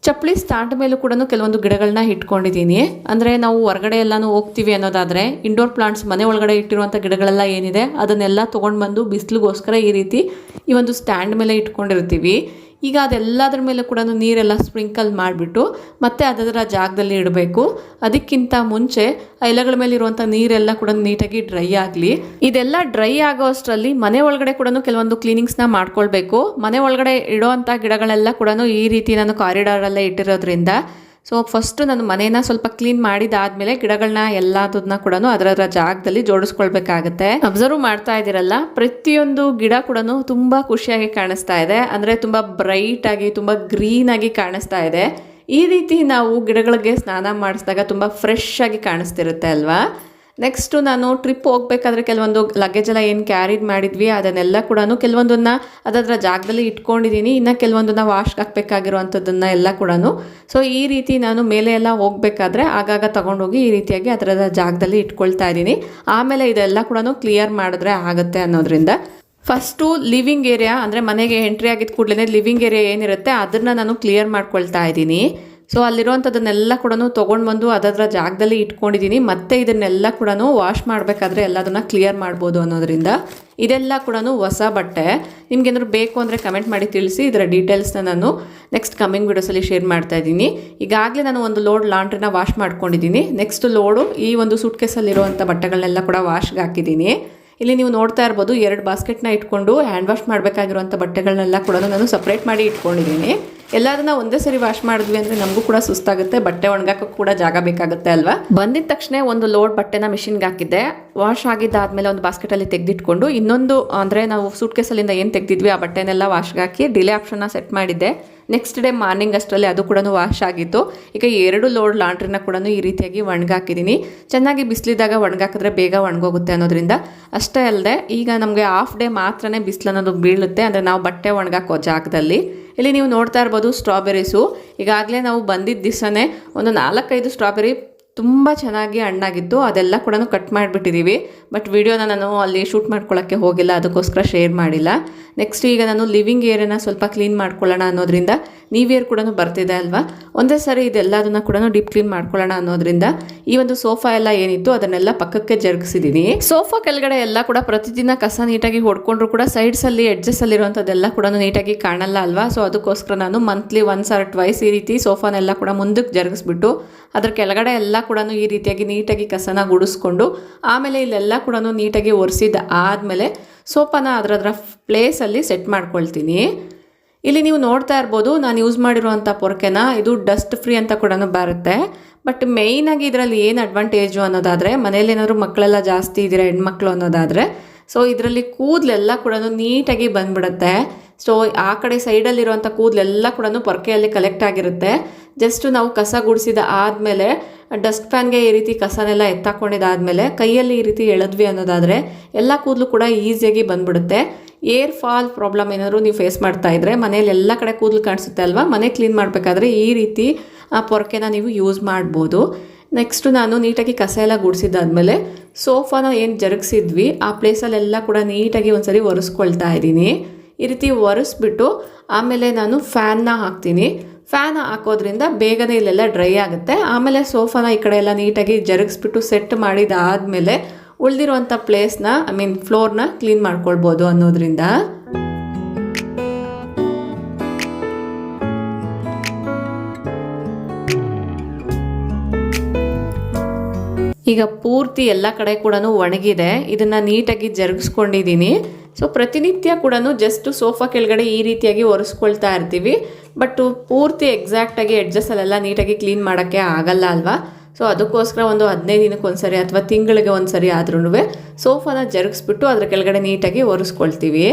ಚಪ್ಪಲಿ ಸ್ಟಾರ್ಟ್ ಮೇಲೂ ಕೂಡ ಕೆಲವೊಂದು ಗಿಡಗಳನ್ನ ಇಟ್ಕೊಂಡಿದ್ದೀನಿ. ಅಂದರೆ ನಾವು ಹೊರಗಡೆ ಎಲ್ಲನೂ ಹೋಗ್ತೀವಿ ಅನ್ನೋದಾದರೆ ಇಂಡೋರ್ ಪ್ಲಾಂಟ್ಸ್ ಮನೆ ಒಳಗಡೆ ಇಟ್ಟಿರುವಂಥ ಗಿಡಗಳೆಲ್ಲ ಏನಿದೆ ಅದನ್ನೆಲ್ಲ ತೊಗೊಂಡು ಬಂದು ಬಿಸಿಲಿಗೋಸ್ಕರ ಈ ರೀತಿ ಈ ಒಂದು ಸ್ಟ್ಯಾಂಡ್ ಮೇಲೆ ಇಟ್ಕೊಂಡಿರ್ತೀವಿ. ಈಗ ಅದೆಲ್ಲದ್ರ ಮೇಲೆ ಕೂಡ ನೀರೆಲ್ಲ ಸ್ಪ್ರಿಂಕಲ್ ಮಾಡಿಬಿಟ್ಟು ಮತ್ತೆ ಅದರ ಜಾಗದಲ್ಲಿ ಇಡಬೇಕು. ಅದಕ್ಕಿಂತ ಮುಂಚೆ ಎಲೆಗಳ ಮೇಲೆ ಇರುವಂಥ ನೀರೆಲ್ಲ ಕೂಡ ನೀಟಾಗಿ ಡ್ರೈ ಆಗಲಿ. ಇದೆಲ್ಲ ಡ್ರೈ ಆಗೋ ಅಷ್ಟರಲ್ಲಿ ಮನೆ ಒಳಗಡೆ ಕೂಡ ಕೆಲವೊಂದು ಕ್ಲೀನಿಂಗ್ಸ್ನ ಮಾಡ್ಕೊಳ್ಬೇಕು. ಮನೆ ಒಳಗಡೆ ಇಡೋವಂಥ ಗಿಡಗಳೆಲ್ಲ ಕೂಡ ಈ ರೀತಿ ನಾನು ಕಾರಿಡಾರಲ್ಲೇ ಇಟ್ಟಿರೋದ್ರಿಂದ ಫಸ್ಟು ನಾನು ಮನೇನ ಸ್ವಲ್ಪ ಕ್ಲೀನ್ ಮಾಡಿದಾದ್ಮೇಲೆ ಗಿಡಗಳನ್ನ ಎಲ್ಲದನ್ನ ಕೂಡ ಅದರ ಜಾಗದಲ್ಲಿ ಜೋಡಿಸ್ಕೊಳ್ಬೇಕಾಗತ್ತೆ. ಅಬ್ಸರ್ವ್ ಮಾಡ್ತಾ ಇದ್ದೀರಲ್ಲ, ಪ್ರತಿಯೊಂದು ಗಿಡ ಕೂಡ ತುಂಬ ಖುಷಿಯಾಗಿ ಕಾಣಿಸ್ತಾ ಇದೆ. ಅಂದರೆ ತುಂಬ ಬ್ರೈಟ್ ಆಗಿ ತುಂಬ ಗ್ರೀನ್ ಆಗಿ ಕಾಣಿಸ್ತಾ ಇದೆ. ಈ ರೀತಿ ನಾವು ಗಿಡಗಳಿಗೆ ಸ್ನಾನ ಮಾಡಿಸಿದಾಗ ತುಂಬ ಫ್ರೆಶ್ ಆಗಿ ಕಾಣಿಸ್ತಿರುತ್ತೆ ಅಲ್ವಾ. ನೆಕ್ಸ್ಟು ನಾನು ಟ್ರಿಪ್ ಹೋಗ್ಬೇಕಾದ್ರೆ ಕೆಲವೊಂದು ಲಗೇಜ್ ಎಲ್ಲ ಏನು ಕ್ಯಾರಿಡ್ ಮಾಡಿದ್ವಿ ಅದನ್ನೆಲ್ಲ ಕೂಡ ಕೆಲವೊಂದನ್ನು ಅದರ ಜಾಗದಲ್ಲಿ ಇಟ್ಕೊಂಡಿದ್ದೀನಿ. ಇನ್ನು ಕೆಲವೊಂದನ್ನು ವಾಶ್ಗೆ ಹಾಕಬೇಕಾಗಿರುವಂಥದ್ದನ್ನು ಎಲ್ಲ ಕೂಡ ಈ ರೀತಿ ನಾನು ಮೇಲೆ ಎಲ್ಲ ಹೋಗಬೇಕಾದ್ರೆ ಆಗಾಗ ತೊಗೊಂಡೋಗಿ ಈ ರೀತಿಯಾಗಿ ಅದರ ಜಾಗದಲ್ಲಿ ಇಟ್ಕೊಳ್ತಾ ಇದ್ದೀನಿ. ಆಮೇಲೆ ಇದೆಲ್ಲ ಕೂಡ ಕ್ಲಿಯರ್ ಮಾಡಿದ್ರೆ ಆಗುತ್ತೆ ಅನ್ನೋದ್ರಿಂದ ಫಸ್ಟು ಲಿವಿಂಗ್ ಏರಿಯಾ, ಅಂದರೆ ಮನೆಗೆ ಎಂಟ್ರಿ ಆಗಿದ್ದ ಕೂಡಲೇ ಲಿವಿಂಗ್ ಏರಿಯಾ ಏನಿರುತ್ತೆ ಅದನ್ನು ನಾನು ಕ್ಲಿಯರ್ ಮಾಡ್ಕೊಳ್ತಾ ಇದ್ದೀನಿ. ಅಲ್ಲಿರುವಂಥದ್ದನ್ನೆಲ್ಲ ಕೂಡ ತೊಗೊಂಡು ಬಂದು ಅದರ ಜಾಗದಲ್ಲಿ ಇಟ್ಕೊಂಡಿದ್ದೀನಿ. ಮತ್ತು ಇದನ್ನೆಲ್ಲ ಕೂಡ ವಾಶ್ ಮಾಡಬೇಕಾದ್ರೆ ಎಲ್ಲದನ್ನು ಕ್ಲಿಯರ್ ಮಾಡ್ಬೋದು ಅನ್ನೋದ್ರಿಂದ ಇದೆಲ್ಲ ಕೂಡ ಹೊಸ ಬಟ್ಟೆ. ನಿಮ್ಗೇನಾದ್ರು ಬೇಕು ಅಂದರೆ ಕಮೆಂಟ್ ಮಾಡಿ ತಿಳಿಸಿ. ಇದರ ಡೀಟೇಲ್ಸ್ನ ನಾನು ನೆಕ್ಸ್ಟ್ ಕಮಿಂಗ್ ವಿಡಿಯೋಸಲ್ಲಿ ಶೇರ್ ಮಾಡ್ತಾ ಇದ್ದೀನಿ. ಈಗಾಗಲೇ ನಾನು ಒಂದು ಲೋಡ್ ಲಾಂಡ್ರಿನ ವಾಶ್ ಮಾಡ್ಕೊಂಡಿದ್ದೀನಿ. ನೆಕ್ಸ್ಟ್ ಲೋಡು ಈ ಒಂದು ಸೂಟ್ ಕೇಸಲ್ಲಿರುವಂಥ ಬಟ್ಟೆಗಳನ್ನೆಲ್ಲ ಕೂಡ ವಾಶ್ಗೆ ಹಾಕಿದ್ದೀನಿ. ಇಲ್ಲಿ ನೀವು ನೋಡ್ತಾ ಇರ್ಬೋದು 2 ಬಾಸ್ಕೆಟ್ನ ಇಟ್ಕೊಂಡು ಹ್ಯಾಂಡ್ ವಾಶ್ ಮಾಡಬೇಕಾಗಿರುವಂಥ ಬಟ್ಟೆಗಳನ್ನೆಲ್ಲ ಕೂಡ ನಾನು ಸಪ್ರೇಟ್ ಮಾಡಿ ಇಟ್ಕೊಂಡಿದ್ದೀನಿ. ಎಲ್ಲದನ್ನ ಒಂದೇ ಸರಿ ವಾಶ್ ಮಾಡಿದ್ವಿ ಅಂದರೆ ನಮಗೂ ಕೂಡ ಸುಸ್ತಾಗುತ್ತೆ, ಬಟ್ಟೆ ಒಣಗಾಕೋಕ್ಕೆ ಕೂಡ ಜಾಗ ಬೇಕಾಗುತ್ತೆ ಅಲ್ವಾ. ಬಂದಿದ ತಕ್ಷಣ ಒಂದು ಲೋಡ್ ಬಟ್ಟೆನ ಮಿಷಿನ್ಗೆ ಹಾಕಿದ್ದೆ. ವಾಶ್ ಆಗಿದ್ದಾದಮೇಲೆ ಒಂದು ಬಾಸ್ಕೆಟಲ್ಲಿ ತೆಗೆದಿಟ್ಕೊಂಡು ಇನ್ನೊಂದು ಅಂದರೆ ನಾವು ಸೂಟ್ ಕೇಸಲ್ಲಿಂದ ಏನು ತೆಗೆದಿದ್ವಿ ಆ ಬಟ್ಟೆನೆಲ್ಲ ವಾಶ್ಗೆ ಹಾಕಿ ಡಿಲೇ ಆಪ್ಷನ್ನ ಸೆಟ್ ಮಾಡಿದ್ದೆ. ನೆಕ್ಸ್ಟ್ ಡೇ ಮಾರ್ನಿಂಗ್ ಅಷ್ಟರಲ್ಲಿ ಅದು ಕೂಡ ವಾಶ್ ಆಗಿತ್ತು. ಈಗ 2 ಲೋಡ್ ಲಾಂಡ್ರಿನ ಕೂಡ ಈ ರೀತಿಯಾಗಿ ಒಣಗಾಕಿದ್ದೀನಿ. ಚೆನ್ನಾಗಿ ಬಿಸಿಲಿದಾಗ ಒಣಗಾಕಿದ್ರೆ ಬೇಗ ಒಣಗೋಗುತ್ತೆ ಅನ್ನೋದ್ರಿಂದ. ಅಷ್ಟೇ ಅಲ್ಲದೆ ಈಗ ನಮಗೆ ಹಾಫ್ ಡೇ ಮಾತ್ರನೇ ಬಿಸಿಲು ಅನ್ನೋದು ಬೀಳುತ್ತೆ, ಅಂದರೆ ನಾವು ಬಟ್ಟೆ ಒಣಗಾಕೋ ಜಾಗದಲ್ಲಿ. ಇಲ್ಲಿ ನೀವು ನೋಡ್ತಾ ಇರ್ಬೋದು ಸ್ಟ್ರಾಬೆರೀಸು. ಈಗಾಗಲೇ ನಾವು ಬಂದಿದ್ದ ದಿವಸನೇ ಒಂದು 4-5 ಸ್ಟ್ರಾಬೆರಿ ತುಂಬ ಚೆನ್ನಾಗಿ ಹಣ್ಣಾಗಿತ್ತು. ಅದೆಲ್ಲ ಕೂಡ ಕಟ್ ಮಾಡಿಬಿಟ್ಟಿದ್ದೀವಿ. ಬಟ್ ವಿಡಿಯೋನ ನಾನು ಅಲ್ಲಿ ಶೂಟ್ ಮಾಡ್ಕೊಳ್ಳೋಕ್ಕೆ ಹೋಗಿಲ್ಲ, ಅದಕ್ಕೋಸ್ಕರ ಶೇರ್ ಮಾಡಿಲ್ಲ. ನೆಕ್ಸ್ಟ್ ಈಗ ನಾನು ಲಿವಿಂಗ್ ಏರಿಯಾನ ಸ್ವಲ್ಪ ಕ್ಲೀನ್ ಮಾಡ್ಕೊಳ್ಳೋಣ ಅನ್ನೋದ್ರಿಂದ ನ್ಯೂ ಇಯರ್ ಕೂಡ ಬರ್ತಿದೆ ಅಲ್ವಾ, ಒಂದೇ ಸರಿ ಇದೆಲ್ಲದನ್ನು ಕೂಡ ಡೀಪ್ ಕ್ಲೀನ್ ಮಾಡ್ಕೊಳ್ಳೋಣ ಅನ್ನೋದ್ರಿಂದ ಈ ಒಂದು ಸೋಫಾ ಎಲ್ಲ ಏನಿತ್ತು ಅದನ್ನೆಲ್ಲ ಪಕ್ಕಕ್ಕೆ ಜರುಗಿಸಿದ್ದೀನಿ. ಸೋಫಾ ಕೆಳಗಡೆ ಎಲ್ಲ ಕೂಡ ಪ್ರತಿದಿನ ಕಸ ನೀಟಾಗಿ ಹೊಡ್ಕೊಂಡ್ರು ಕೂಡ ಸೈಡ್ಸಲ್ಲಿ ಎಡ್ಜಸ್ಸಲ್ಲಿರುವಂಥದ್ದೆಲ್ಲ ಕೂಡ ನೀಟಾಗಿ ಕಾಣಲ್ಲ ಅಲ್ವಾ. ಅದಕ್ಕೋಸ್ಕರ ನಾನು ಮಂತ್ಲಿ 1 or 2 ಈ ರೀತಿ ಸೋಫಾನೆಲ್ಲ ಕೂಡ ಮುಂದಕ್ಕೆ ಜರುಗಿಸ್ಬಿಟ್ಟು ಅದ್ರ ಕೆಳಗಡೆ ಎಲ್ಲ ಕೂಡ ಈ ರೀತಿಯಾಗಿ ನೀಟಾಗಿ ಕಸನ ಗುಡಿಸ್ಕೊಂಡು ಆಮೇಲೆ ಇಲ್ಲೆಲ್ಲ ಕೂಡ ನೀಟಾಗಿ ಒರೆಸಿದ ಆದಮೇಲೆ ಸೋಫಾನ ಅದರ ಪ್ಲೇಸಲ್ಲಿ ಸೆಟ್ ಮಾಡ್ಕೊಳ್ತೀನಿ. ಇಲ್ಲಿ ನೀವು ನೋಡ್ತಾ ಇರ್ಬೋದು ನಾನು ಯೂಸ್ ಮಾಡಿರುವಂಥ ಪೊರ್ಕೆನ, ಇದು ಡಸ್ಟ್ ಫ್ರೀ ಅಂತ ಕೂಡ ಬರುತ್ತೆ. ಬಟ್ ಮೇಯ್ನಾಗಿ ಇದರಲ್ಲಿ ಏನು ಅಡ್ವಾಂಟೇಜು ಅನ್ನೋದಾದರೆ, ಮನೇಲಿ ಏನಾದರೂ ಮಕ್ಕಳೆಲ್ಲ ಜಾಸ್ತಿ ಇದ್ದೀರಾ ಹೆಣ್ಮಕ್ಳು ಅನ್ನೋದಾದರೆ, ಇದರಲ್ಲಿ ಕೂದಲೆಲ್ಲ ಕೂಡ ನೀಟಾಗಿ ಬಂದ್ಬಿಡುತ್ತೆ. ಸೊ ಆ ಕಡೆ ಸೈಡಲ್ಲಿರುವಂಥ ಕೂದಲೆಲ್ಲ ಕೂಡ ಪೊರಕೆಯಲ್ಲಿ ಕಲೆಕ್ಟ್ ಆಗಿರುತ್ತೆ. ಜಸ್ಟ್ ನಾವು ಕಸ ಗುಡಿಸಿದ ಆದಮೇಲೆ ಡಸ್ಟ್ ಫ್ಯಾನ್ಗೆ ಈ ರೀತಿ ಕಸನೆಲ್ಲ ಎತ್ತಾಕೊಂಡಿದ್ದಾದಮೇಲೆ ಕೈಯಲ್ಲಿ ಈ ರೀತಿ ಎಳೆದ್ವಿ ಅನ್ನೋದಾದರೆ ಎಲ್ಲ ಕೂದಲು ಕೂಡ ಈಸಿಯಾಗಿ ಬಂದ್ಬಿಡುತ್ತೆ. ಏರ್ ಫಾಲ್ ಪ್ರಾಬ್ಲಮ್ ಏನಾದರೂ ನೀವು ಫೇಸ್ ಮಾಡ್ತಾ ಇದ್ದರೆ, ಮನೇಲಿ ಎಲ್ಲ ಕಡೆ ಕೂದಲು ಕಾಣಿಸುತ್ತೆ ಅಲ್ವಾ, ಮನೆ ಕ್ಲೀನ್ ಮಾಡಬೇಕಾದ್ರೆ ಈ ರೀತಿ ಆ ಪೊರಕೆನ ನೀವು ಯೂಸ್ ಮಾಡ್ಬೋದು. ನೆಕ್ಸ್ಟು ನಾನು ನೀಟಾಗಿ ಕಸ ಎಲ್ಲ ಗುಡಿಸಿದ್ದಾದಮೇಲೆ ಸೋಫಾನ ಏನು ಜರುಗಿಸಿದ್ವಿ ಆ ಪ್ಲೇಸಲ್ಲೆಲ್ಲ ಕೂಡ ನೀಟಾಗಿ ಒಂದ್ಸರಿ ಒರೆಸ್ಕೊಳ್ತಾ ಇದ್ದೀನಿ. ಈ ರೀತಿ ಒರೆಸ್ಬಿಟ್ಟು ಆಮೇಲೆ ನಾನು ಫ್ಯಾನ್ನ ಹಾಕ್ತೀನಿ. ಫ್ಯಾನ್ ಹಾಕೋದ್ರಿಂದ ಬೇಗನೆ ಇಲ್ಲೆಲ್ಲ ಡ್ರೈ ಆಗುತ್ತೆ. ಆಮೇಲೆ ಸೋಫಾನ ಈ ಕಡೆ ಎಲ್ಲ ನೀಟಾಗಿ ಜರುಗಿಸ್ಬಿಟ್ಟು ಸೆಟ್ ಮಾಡಿದಾದಮೇಲೆ ಉಳಿದಿರುವಂಥ ಪ್ಲೇಸ್ನ ಫ್ಲೋರ್ನ ಕ್ಲೀನ್ ಮಾಡ್ಕೊಳ್ಬೋದು ಅನ್ನೋದ್ರಿಂದ. ಈಗ ಪೂರ್ತಿ ಎಲ್ಲ ಕಡೆ ಕೂಡ ಒಣಗಿದೆ. ಇದನ್ನು ನೀಟಾಗಿ ಜರುಗಿಸ್ಕೊಂಡಿದ್ದೀನಿ. ಸೊ ಪ್ರತಿನಿತ್ಯ ಕೂಡ ಜಸ್ಟ್ ಸೋಫಾ ಕೆಳಗಡೆ ಈ ರೀತಿಯಾಗಿ ಒರೆಸ್ಕೊಳ್ತಾ ಇರ್ತೀವಿ. ಬಟ್ ಪೂರ್ತಿ ಎಕ್ಸಾಕ್ಟಾಗಿ ಎಡ್ಜಸ್ಟಲ್ಲೆಲ್ಲ ನೀಟಾಗಿ ಕ್ಲೀನ್ ಮಾಡೋಕ್ಕೆ ಆಗಲ್ಲ ಅಲ್ವಾ. ಸೊ ಅದಕ್ಕೋಸ್ಕರ ಒಂದು 15 ದಿನಕ್ಕೆ ಒಂದ್ಸರಿ ಅಥವಾ ತಿಂಗಳಿಗೆ ಒಂದ್ಸರಿ ಆದ್ರೂ ಸೋಫಾನ ಜರುಗಿಸ್ಬಿಟ್ಟು ಅದ್ರ ಕೆಳಗಡೆ ನೀಟಾಗಿ ಒರೆಸ್ಕೊಳ್ತೀವಿ.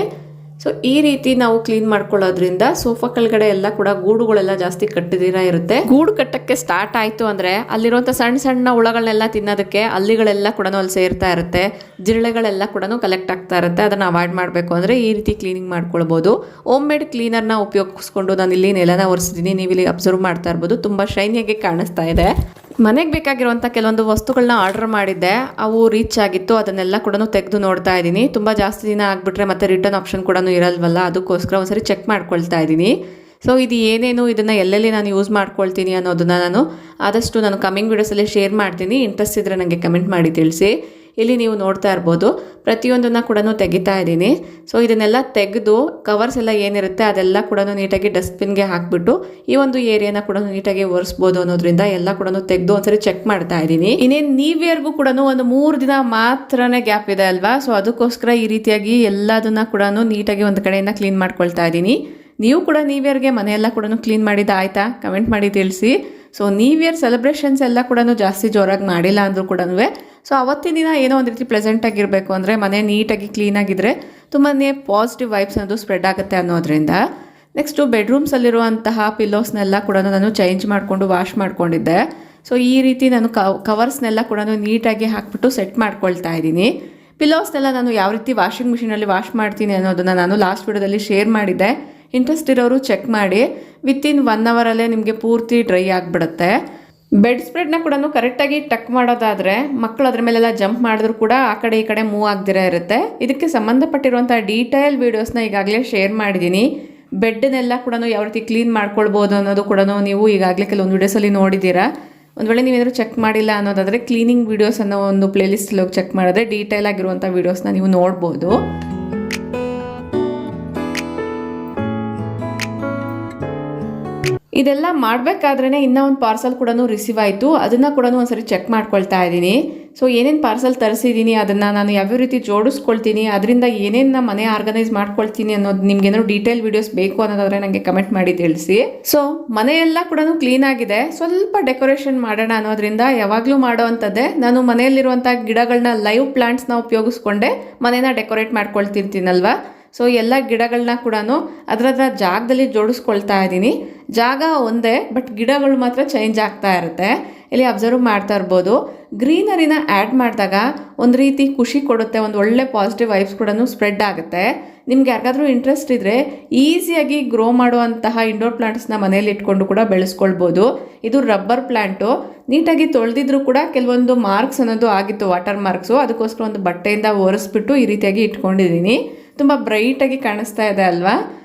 ಸೊ ಈ ರೀತಿ ನಾವು ಕ್ಲೀನ್ ಮಾಡ್ಕೊಳ್ಳೋದ್ರಿಂದ ಸೋಫಾ ಕೆಳಗಡೆ ಎಲ್ಲ ಕೂಡ ಗೂಡುಗಳೆಲ್ಲ ಜಾಸ್ತಿ ಕಟ್ಟಿದಿರ ಇರುತ್ತೆ. ಗೂಡು ಕಟ್ಟಕ್ಕೆ ಸ್ಟಾರ್ಟ್ ಆಯಿತು ಅಂದರೆ ಅಲ್ಲಿರುವಂಥ ಸಣ್ಣ ಸಣ್ಣ ಹುಳಗಳನ್ನೆಲ್ಲ ತಿನ್ನೋದಕ್ಕೆ ಹಲ್ಲಿಗಳೆಲ್ಲ ಕೂಡ ಅಲ್ಲಿ ಸೇರ್ತಾ ಇರುತ್ತೆ, ಜಿರಳೆಗಳೆಲ್ಲ ಕೂಡ ಕಲೆಕ್ಟ್ ಆಗ್ತಾ ಇರುತ್ತೆ. ಅದನ್ನು ಅವಾಯ್ಡ್ ಮಾಡಬೇಕು ಅಂದರೆ ಈ ರೀತಿ ಕ್ಲೀನಿಂಗ್ ಮಾಡ್ಕೊಳ್ಬೋದು. ಹೋಮ್ ಮೇಡ್ ಕ್ಲೀನರ್ನ ಉಪಯೋಗಿಸ್ಕೊಂಡು ನಾನು ಇಲ್ಲಿ ನೆಲನ ಒರೆಸಿದ್ದೀನಿ. ನೀವು ಇಲ್ಲಿ ಅಬ್ಸರ್ವ್ ಮಾಡ್ತಾ ಇರ್ಬೋದು, ತುಂಬ ಶೈನಿಯಾಗಿ ಕಾಣಿಸ್ತಾ ಇದೆ. ಮನೆಗೆ ಬೇಕಾಗಿರುವಂಥ ಕೆಲವೊಂದು ವಸ್ತುಗಳನ್ನ ಆರ್ಡರ್ ಮಾಡಿದ್ದೆ, ಅವು ರೀಚ್ ಆಗಿತ್ತು. ಅದನ್ನೆಲ್ಲ ಕೂಡ ತೆಗೆದು ನೋಡ್ತಾ ಇದ್ದೀನಿ. ತುಂಬ ಜಾಸ್ತಿ ದಿನ ಆಗಿಬಿಟ್ರೆ ಮತ್ತೆ ರಿಟರ್ನ್ ಆಪ್ಷನ್ ಕೂಡ ಇರಲ್ವಲ್ಲ, ಅದಕ್ಕೋಸ್ಕರ ಒಂದ್ಸರಿ ಚೆಕ್ ಮಾಡ್ಕೊಳ್ತಾ ಇದ್ದೀನಿ. ಸೊ ಇದು ಏನೇನು, ಇದನ್ನು ಎಲ್ಲೆಲ್ಲಿ ನಾನು ಯೂಸ್ ಮಾಡ್ಕೊಳ್ತೀನಿ ಅನ್ನೋದನ್ನು ನಾನು ಕಮಿಂಗ್ ವೀಡಿಯೋಸಲ್ಲಿ ಶೇರ್ ಮಾಡ್ತೀನಿ. ಇಂಟ್ರೆಸ್ಟ್ ಇದ್ದರೆ ನನಗೆ ಕಮೆಂಟ್ ಮಾಡಿ ತಿಳಿಸಿ. ಇಲ್ಲಿ ನೀವು ನೋಡ್ತಾ ಇರ್ಬೋದು ಪ್ರತಿಯೊಂದನ್ನು ಕೂಡ ತೆಗಿತಾ ಇದ್ದೀನಿ. ಸೊ ಇದನ್ನೆಲ್ಲ ತೆಗೆದು ಕವರ್ಸ್ ಎಲ್ಲ ಏನಿರುತ್ತೆ ಅದೆಲ್ಲ ಕೂಡ ನೀಟಾಗಿ ಡಸ್ಟ್ಬಿನ್ಗೆ ಹಾಕಿಬಿಟ್ಟು ಈ ಒಂದು ಏರಿಯಾನ ಕೂಡ ನೀಟಾಗಿ ಒರೆಸ್ಬೋದು ಅನ್ನೋದ್ರಿಂದ ಎಲ್ಲ ಕೂಡ ತೆಗೆದು ಒಂದ್ಸರಿ ಚೆಕ್ ಮಾಡ್ತಾ ಇದ್ದೀನಿ. ಇನ್ನೇನು ನ್ಯೂ ಇಯರ್ಗೂ ಕೂಡ ಒಂದು 3 ದಿನ ಮಾತ್ರನೇ ಗ್ಯಾಪ್ ಇದೆ ಅಲ್ವಾ. ಸೊ ಅದಕ್ಕೋಸ್ಕರ ಈ ರೀತಿಯಾಗಿ ಎಲ್ಲದನ್ನ ಕೂಡ ನೀಟಾಗಿ ಒಂದು ಕಡೆಯಿಂದ ಕ್ಲೀನ್ ಮಾಡ್ಕೊಳ್ತಾ ಇದ್ದೀನಿ. ನೀವು ಕೂಡ ನ್ಯೂ ಇಯರ್ಗೆ ಮನೆಯೆಲ್ಲ ಕೂಡ ಕ್ಲೀನ್ ಮಾಡಿದ ಆಯಿತಾ, ಕಮೆಂಟ್ ಮಾಡಿ ತಿಳಿಸಿ. ಸೊ ನ್ಯೂ ಇಯರ್ ಸೆಲೆಬ್ರೇಷನ್ಸ್ ಎಲ್ಲ ಕೂಡ ಜಾಸ್ತಿ ಜೋರಾಗಿ ಮಾಡಿಲ್ಲ ಅಂದರೂ ಕೂಡ ಸೊ ಅವತ್ತಿನ ದಿನ ಏನೋ ಒಂದು ರೀತಿ ಪ್ಲೆಸೆಂಟಾಗಿರಬೇಕು ಅಂದರೆ ಮನೆ ನೀಟಾಗಿ ಕ್ಲೀನಾಗಿದ್ದರೆ ತುಂಬಾ ಪಾಸಿಟಿವ್ ವೈಬ್ಸ್ ಅನ್ನೋದು ಸ್ಪ್ರೆಡ್ ಆಗುತ್ತೆ ಅನ್ನೋದ್ರಿಂದ. ನೆಕ್ಸ್ಟು ಬೆಡ್ರೂಮ್ಸಲ್ಲಿರುವಂತಹ ಪಿಲ್ಲೋಸ್ನೆಲ್ಲ ಕೂಡ ನಾನು ಚೇಂಜ್ ಮಾಡಿಕೊಂಡು ವಾಶ್ ಮಾಡ್ಕೊಂಡಿದ್ದೆ. ಸೊ ಈ ರೀತಿ ನಾನು ಕವರ್ಸ್ನೆಲ್ಲ ಕೂಡ ನೀಟಾಗಿ ಹಾಕ್ಬಿಟ್ಟು ಸೆಟ್ ಮಾಡ್ಕೊಳ್ತಾ ಇದ್ದೀನಿ. ಪಿಲ್ಲೋಸ್ನೆಲ್ಲ ನಾನು ಯಾವ ರೀತಿ ವಾಷಿಂಗ್ ಮಿಷಿನಲ್ಲಿ ವಾಶ್ ಮಾಡ್ತೀನಿ ಅನ್ನೋದನ್ನು ನಾನು ಲಾಸ್ಟ್ ವಿಡಿಯೋದಲ್ಲಿ ಶೇರ್ ಮಾಡಿದ್ದೆ. ಇಂಟ್ರೆಸ್ಟ್ ಇರೋರು ಚೆಕ್ ಮಾಡಿ. ವಿತಿನ್ 1 ಅವರಲ್ಲೇ ನಿಮಗೆ ಪೂರ್ತಿ ಡ್ರೈ ಆಗಿಬಿಡುತ್ತೆ. ಬೆಡ್ ಸ್ಪ್ರೆಡ್ನ ಕೂಡ ಕರೆಕ್ಟಾಗಿ ಟಕ್ ಮಾಡೋದಾದರೆ ಮಕ್ಕಳು ಅದ್ರ ಮೇಲೆಲ್ಲ ಜಂಪ್ ಮಾಡಿದ್ರು ಕೂಡ ಆ ಕಡೆ ಈ ಕಡೆ ಮೂವ್ ಆಗದಿರ ಇರುತ್ತೆ. ಇದಕ್ಕೆ ಸಂಬಂಧಪಟ್ಟಿರುವಂಥ ಡೀಟೇಲ್ ವೀಡಿಯೋಸ್ನ ಈಗಾಗಲೇ ಶೇರ್ ಮಾಡಿದ್ದೀನಿ. ಬೆಡ್ನೆಲ್ಲ ಕೂಡ ಯಾವ ರೀತಿ ಕ್ಲೀನ್ ಮಾಡ್ಕೊಳ್ಬೋದು ಅನ್ನೋದು ಕೂಡ ನೀವು ಈಗಾಗಲೇ ಕೆಲವೊಂದು ವೀಡಿಯೋಸಲ್ಲಿ ನೋಡಿದ್ದೀರಾ. ಒಂದು ವೇಳೆ ನೀವೇನಾದರೂ ಚೆಕ್ ಮಾಡಿಲ್ಲ ಅನ್ನೋದಾದರೆ ಕ್ಲೀನಿಂಗ್ ವೀಡಿಯೋಸ್ ಅನ್ನೋ ಒಂದು ಪ್ಲೇಲಿಸ್ಟಲ್ಲಿ ಹೋಗಿ ಚೆಕ್ ಮಾಡಿದ್ರೆ ಡೀಟೇಲ್ ಆಗಿರುವಂಥ ವೀಡಿಯೋಸ್ನ ನೀವು ನೋಡ್ಬೋದು. ಇದೆಲ್ಲ ಮಾಡಬೇಕಾದ್ರೇ ಇನ್ನೂ ಒಂದು ಪಾರ್ಸಲ್ ಕೂಡ ರಿಸೀವ್ ಆಯಿತು. ಅದನ್ನು ಕೂಡ ಒಂದ್ಸರಿ ಚೆಕ್ ಮಾಡ್ಕೊಳ್ತಾ ಇದ್ದೀನಿ. ಸೊ ಏನೇನು ಪಾರ್ಸಲ್ ತರಿಸಿದ್ದೀನಿ, ಅದನ್ನು ನಾನು ಯಾವ್ಯಾವ ರೀತಿ ಜೋಡಿಸ್ಕೊಳ್ತೀನಿ, ಅದರಿಂದ ಏನೇನು ಮನೆ ಆರ್ಗನೈಸ್ ಮಾಡ್ಕೊಳ್ತೀನಿ ಅನ್ನೋದು ನಿಮ್ಗೆ ಏನಾದ್ರು ಡೀಟೇಲ್ ವೀಡಿಯೋಸ್ ಬೇಕು ಅನ್ನೋದಾದರೆ ನನಗೆ ಕಮೆಂಟ್ ಮಾಡಿ ತಿಳಿಸಿ. ಸೊ ಮನೆಯೆಲ್ಲ ಕೂಡ ಕ್ಲೀನ್ ಆಗಿದೆ, ಸ್ವಲ್ಪ ಡೆಕೋರೇಷನ್ ಮಾಡೋಣ ಅನ್ನೋದ್ರಿಂದ ಯಾವಾಗಲೂ ಮಾಡೋ ಅಂಥದ್ದೇ ನಾನು ಮನೆಯಲ್ಲಿರುವಂಥ ಗಿಡಗಳನ್ನ ಲೈವ್ ಪ್ಲಾಂಟ್ಸ್ನ ಉಪಯೋಗಿಸ್ಕೊಂಡೆ ಮನೇನ ಡೆಕೋರೇಟ್ ಮಾಡ್ಕೊಳ್ತಿರ್ತೀನಲ್ವ. ಸೊ ಎಲ್ಲ ಗಿಡಗಳನ್ನ ಕೂಡ ಅದರ ಜಾಗದಲ್ಲಿ ಜೋಡಿಸ್ಕೊಳ್ತಾ ಇದ್ದೀನಿ. ಜಾಗ ಒಂದೇ, ಬಟ್ ಗಿಡಗಳು ಮಾತ್ರ ಚೇಂಜ್ ಆಗ್ತಾ ಇರುತ್ತೆ. ಇಲ್ಲಿ ಅಬ್ಸರ್ವ್ ಮಾಡ್ತಾ ಇರ್ಬೋದು, ಗ್ರೀನರಿನ ಆ್ಯಡ್ ಮಾಡಿದಾಗ ಒಂದು ರೀತಿ ಖುಷಿ ಕೊಡುತ್ತೆ, ಒಂದು ಒಳ್ಳೆ ಪಾಸಿಟಿವ್ ವೈಬ್ಸ್ ಕೂಡ ಸ್ಪ್ರೆಡ್ ಆಗುತ್ತೆ. ನಿಮ್ಗೆ ಯಾರಿಗಾದ್ರೂ ಇಂಟ್ರೆಸ್ಟ್ ಇದ್ದರೆ ಈಸಿಯಾಗಿ ಗ್ರೋ ಮಾಡುವಂತಹ ಇಂಡೋರ್ ಪ್ಲಾಂಟ್ಸ್ನ ಮನೇಲಿ ಇಟ್ಕೊಂಡು ಕೂಡ ಬೆಳೆಸ್ಕೊಳ್ಬೋದು. ಇದು ರಬ್ಬರ್ ಪ್ಲ್ಯಾಂಟು. ನೀಟಾಗಿ ತೊಳೆದಿದ್ರು ಕೂಡ ಕೆಲವೊಂದು ಮಾರ್ಕ್ಸ್ ಅನ್ನೋದು ಆಗಿತ್ತು, ವಾಟರ್ ಮಾರ್ಕ್ಸು. ಅದಕ್ಕೋಸ್ಕರ ಒಂದು ಬಟ್ಟೆಯಿಂದ ಒರೆಸ್ಬಿಟ್ಟು ಈ ರೀತಿಯಾಗಿ ಇಟ್ಕೊಂಡಿದ್ದೀನಿ. ತುಂಬ ಬ್ರೈಟಾಗಿ ಕಾಣಿಸ್ತಾ ಇದೆ ಅಲ್ವಾ.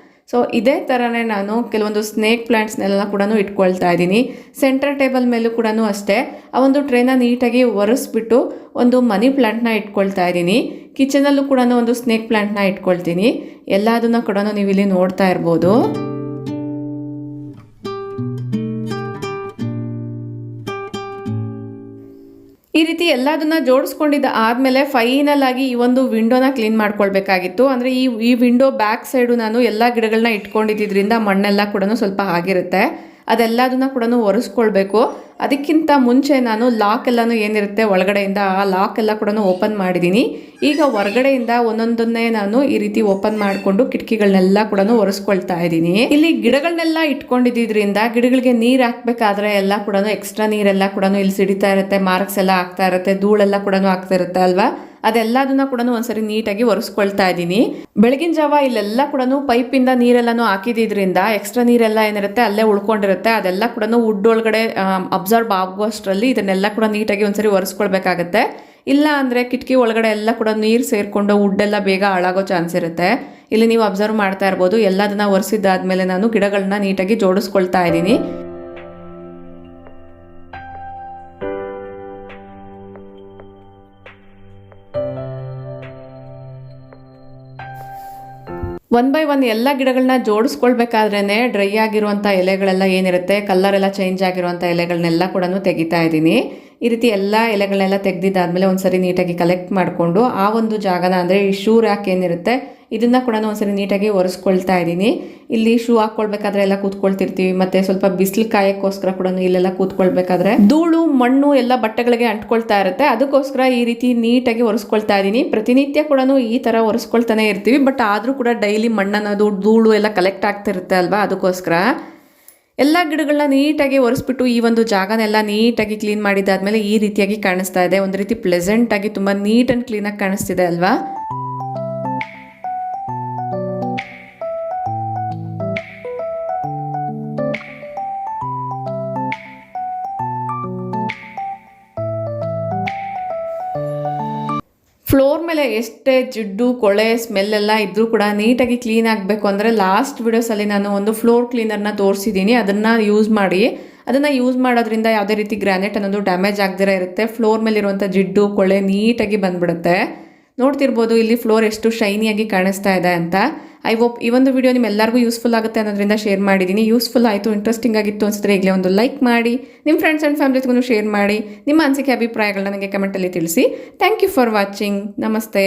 ಸೊ ಇದೇ ಥರನೇ ನಾನು ಕೆಲವೊಂದು ಸ್ನೇಕ್ ಪ್ಲ್ಯಾಂಟ್ಸ್ನೆಲ್ಲ ಕೂಡ ಇಟ್ಕೊಳ್ತಾ ಇದ್ದೀನಿ. ಸೆಂಟರ್ ಟೇಬಲ್ ಮೇಲೂ ಕೂಡ ಅಷ್ಟೇ ಆ ಒಂದು ಟ್ರೇನ ನೀಟಾಗಿ ಒರೆಸ್ಬಿಟ್ಟು ಒಂದು ಮನಿ ಪ್ಲ್ಯಾಂಟ್ನ ಇಟ್ಕೊಳ್ತಾ ಇದ್ದೀನಿ. ಕಿಚನಲ್ಲೂ ಕೂಡ ಒಂದು ಸ್ನೇಕ್ ಪ್ಲ್ಯಾಂಟ್ನ ಇಟ್ಕೊಳ್ತೀನಿ. ಎಲ್ಲದನ್ನು ಕೂಡ ನೀವು ಇಲ್ಲಿ ನೋಡ್ತಾ ಇರ್ಬೋದು. ಈ ರೀತಿ ಎಲ್ಲದನ್ನ ಜೋಡಿಸ್ಕೊಂಡಿದ್ದ ಆದಮೇಲೆ ಫೈನಲ್ ಆಗಿ ಈ ಒಂದು ವಿಂಡೋನ ಕ್ಲೀನ್ ಮಾಡ್ಕೊಳ್ಬೇಕಾಗಿತ್ತು. ಅಂದರೆ ಈ ವಿಂಡೋ ಬ್ಯಾಕ್ ಸೈಡು ನಾನು ಎಲ್ಲ ಗಿಡಗಳನ್ನ ಇಟ್ಕೊಂಡಿದ್ದರಿಂದ ಮಣ್ಣೆಲ್ಲ ಕೂಡ ಸ್ವಲ್ಪ ಆಗಿರುತ್ತೆ. ಅದೆಲ್ಲದನ್ನ ಕೂಡ ಒರೆಸ್ಕೊಳ್ಬೇಕು. ಅದಕ್ಕಿಂತ ಮುಂಚೆ ನಾನು ಲಾಕ್ ಎಲ್ಲನೂ ಏನಿರುತ್ತೆ ಒಳಗಡೆಯಿಂದ ಆ ಲಾಕ್ ಎಲ್ಲ ಕೂಡ ಓಪನ್ ಮಾಡಿದ್ದೀನಿ. ಈಗ ಹೊರಗಡೆಯಿಂದ ಒಂದೊಂದನ್ನೇ ನಾನು ಈ ರೀತಿ ಓಪನ್ ಮಾಡಿಕೊಂಡು ಕಿಟಕಿಗಳನ್ನೆಲ್ಲ ಕೂಡ ಒರೆಸ್ಕೊಳ್ತಾ ಇದ್ದೀನಿ. ಇಲ್ಲಿ ಗಿಡಗಳನ್ನೆಲ್ಲ ಇಟ್ಕೊಂಡಿದ್ರಿಂದ ಗಿಡಗಳಿಗೆ ನೀರು ಹಾಕ್ಬೇಕಾದ್ರೆ ಎಲ್ಲ ಕೂಡ ಎಕ್ಸ್ಟ್ರಾ ನೀರೆಲ್ಲ ಕೂಡ ಇಲ್ಲಿ ಸಿಡಿತಾ ಇರುತ್ತೆ, ಮಾರ್ಕ್ಸ್ ಎಲ್ಲ ಆಗ್ತಾ ಇರುತ್ತೆ, ಧೂಳೆಲ್ಲ ಕೂಡ ಆಗ್ತಾ ಇರುತ್ತೆ ಅಲ್ವಾ. ಅದೆಲ್ಲದನ್ನ ಕೂಡ ಒಂದ್ಸರಿ ನೀಟಾಗಿ ಒರೆಸ್ಕೊಳ್ತಾ ಇದ್ದೀನಿ. ಬೆಳಗಿನ ಜಾವ ಇಲ್ಲೆಲ್ಲ ಕೂಡ ಪೈಪಿಂದ ನೀರೆಲ್ಲಾನು ಹಾಕಿದ್ರಿಂದ ಎಕ್ಸ್ಟ್ರಾ ನೀರೆಲ್ಲ ಏನಿರುತ್ತೆ ಅಲ್ಲೇ ಉಳ್ಕೊಂಡಿರುತ್ತೆ. ಅದೆಲ್ಲ ಕೂಡ ವುಡ್ ಒಳಗಡೆ ಅಬ್ಸರ್ವ್ ಆಗುವಷ್ಟರಲ್ಲಿ ಇದನ್ನೆಲ್ಲ ಕೂಡ ನೀಟಾಗಿ ಒಂದ್ಸರಿ ಒರೆಸ್ಕೊಳ್ಬೇಕಾಗತ್ತೆ. ಇಲ್ಲ ಅಂದರೆ ಕಿಟಕಿ ಒಳಗಡೆ ಎಲ್ಲ ಕೂಡ ನೀರು ಸೇರಿಕೊಂಡು ವುಡ್ ಎಲ್ಲ ಬೇಗ ಹಾಳಾಗೋ ಚಾನ್ಸ್ ಇರುತ್ತೆ. ಇಲ್ಲಿ ನೀವು ಅಬ್ಸರ್ವ್ ಮಾಡ್ತಾ ಇರ್ಬೋದು. ಎಲ್ಲದನ್ನ ಒರೆಸಿದ್ದಾದ್ಮೇಲೆ ನಾನು ಗಿಡಗಳನ್ನ ನೀಟಾಗಿ ಜೋಡಿಸ್ಕೊಳ್ತಾ ಇದ್ದೀನಿ. ಒನ್ ಬೈ ಒನ್ ಎಲ್ಲ ಗಿಡಗಳನ್ನ ಜೋಡಿಸ್ಕೊಳ್ಬೇಕಾದ್ರೇ ಡ್ರೈ ಆಗಿರುವಂಥ ಎಲೆಗಳೆಲ್ಲ ಏನಿರುತ್ತೆ, ಕಲರೆಲ್ಲ ಚೇಂಜ್ ಆಗಿರುವಂಥ ಎಲೆಗಳನ್ನೆಲ್ಲ ಕೂಡ ತೆಗಿತಾ ಇದ್ದೀನಿ. ಈ ರೀತಿ ಎಲ್ಲ ಎಲೆಗಳನ್ನೆಲ್ಲ ತೆಗೆದಿದ್ದಾದಮೇಲೆ ಒಂದ್ಸರಿ ನೀಟಾಗಿ ಕಲೆಕ್ಟ್ ಮಾಡಿಕೊಂಡು ಆ ಒಂದು ಜಾಗನ ಅಂದರೆ ಈ ಶೂ ರ್ಯಾಕ್ ಏನಿರುತ್ತೆ ಇದನ್ನು ಕೂಡ ಒಂದ್ಸರಿ ನೀಟಾಗಿ ಒರೆಸ್ಕೊಳ್ತಾ ಇದ್ದೀನಿ. ಇಲ್ಲಿ ಶೂ ಹಾಕ್ಕೊಳ್ಬೇಕಾದ್ರೆ ಎಲ್ಲ ಕೂತ್ಕೊಳ್ತಿರ್ತೀವಿ, ಮತ್ತು ಸ್ವಲ್ಪ ಬಿಸಿಲು ಕಾಯಕ್ಕೋಸ್ಕರ ಕೂಡ ಇಲ್ಲೆಲ್ಲ ಕೂತ್ಕೊಳ್ಬೇಕಾದ್ರೆ ಧೂಳು ಮಣ್ಣು ಎಲ್ಲ ಬಟ್ಟೆಗಳಿಗೆ ಅಂಟ್ಕೊಳ್ತಾ ಇರುತ್ತೆ. ಅದಕ್ಕೋಸ್ಕರ ಈ ರೀತಿ ನೀಟಾಗಿ ಒರೆಸ್ಕೊಳ್ತಾ ಇದ್ದೀನಿ. ಪ್ರತಿನಿತ್ಯ ಕೂಡ ಈ ಥರ ಒರೆಸ್ಕೊಳ್ತಾನೆ ಇರ್ತೀವಿ, ಬಟ್ ಆದರೂ ಕೂಡ ಡೈಲಿ ಮಣ್ಣನ್ನೋದು ಧೂಳು ಎಲ್ಲ ಕಲೆಕ್ಟ್ ಆಗ್ತಿರುತ್ತೆ ಅಲ್ವಾ. ಅದಕ್ಕೋಸ್ಕರ ಎಲ್ಲ ಗಿಡಗಳನ್ನ ನೀಟಾಗಿ ಒರೆಸ್ಬಿಟ್ಟು ಈ ಒಂದು ಜಾಗನೆಲ್ಲ ನೀಟಾಗಿ ಕ್ಲೀನ್ ಮಾಡಿದ್ದಾದ್ಮೇಲೆ ಈ ರೀತಿಯಾಗಿ ಕಾಣಿಸ್ತಾ ಇದೆ. ಒಂದು ರೀತಿ ಪ್ಲೆಸೆಂಟಾಗಿ ತುಂಬ ನೀಟ್ ಆ್ಯಂಡ್ ಕ್ಲೀನಾಗಿ ಕಾಣಿಸ್ತಿದೆ ಅಲ್ವಾ. ಫ್ಲೋರ್ ಮೇಲೆ ಎಷ್ಟೇ ಜಿಡ್ಡು ಕೊಳೆ ಸ್ಮೆಲ್ಲೆಲ್ಲ ಇದ್ದರೂ ಕೂಡ ನೀಟಾಗಿ ಕ್ಲೀನ್ ಆಗಬೇಕು ಅಂದರೆ ಲಾಸ್ಟ್ ವಿಡಿಯೋಸಲ್ಲಿ ನಾನು ಒಂದು ಫ್ಲೋರ್ ಕ್ಲೀನರ್ನ ತೋರಿಸಿದ್ದೀನಿ. ಅದನ್ನು ಯೂಸ್ ಮಾಡೋದ್ರಿಂದ ಯಾವುದೇ ರೀತಿ ಗ್ರಾನೈಟ್ ಅನ್ನೋದು ಡ್ಯಾಮೇಜ್ ಆಗದಿರ ಇರುತ್ತೆ. ಫ್ಲೋರ್ ಮೇಲಿರುವಂಥ ಜಿಡ್ಡು ಕೊಳೆ ನೀಟಾಗಿ ಬಂದ್ಬಿಡುತ್ತೆ. ನೋಡ್ತಿರ್ಬೋದು ಇಲ್ಲಿ ಫ್ಲೋರ್ ಎಷ್ಟು ಶೈನಿಯಾಗಿ ಕಾಣಿಸ್ತಾ ಇದೆ ಅಂತ. ಐ ಹೋಪ್ ಈ ಒಂದು ವಿಡಿಯೋ ನಿಮ್ಮೆಲ್ಲರಿಗೂ ಯೂಸ್ಫುಲ್ ಆಗುತ್ತೆ ಅನ್ನೋದ್ರಿಂದ ಶೇರ್ ಮಾಡಿದ್ದೀನಿ. ಯೂಸ್ಫುಲ್ ಆಯಿತು, ಇಂಟ್ರೆಸ್ಟಿಂಗ್ ಆಗಿತ್ತು ಅನಿಸಿದ್ರೆ ಈಗಲೇ ಒಂದು ಲೈಕ್ ಮಾಡಿ, ನಿಮ್ಮ ಫ್ರೆಂಡ್ಸ್ ಆ್ಯಂಡ್ ಫ್ಯಾಮಿಲಿಸ್ಗೂ ಶೇರ್ ಮಾಡಿ. ನಿಮ್ಮ ಅನಿಸಿಕೆ ಅಭಿಪ್ರಾಯಗಳನ್ನ ನನಗೆ ಕಮೆಂಟಲ್ಲಿ ತಿಳಿಸಿ. Thank you for watching. ನಮಸ್ತೆ.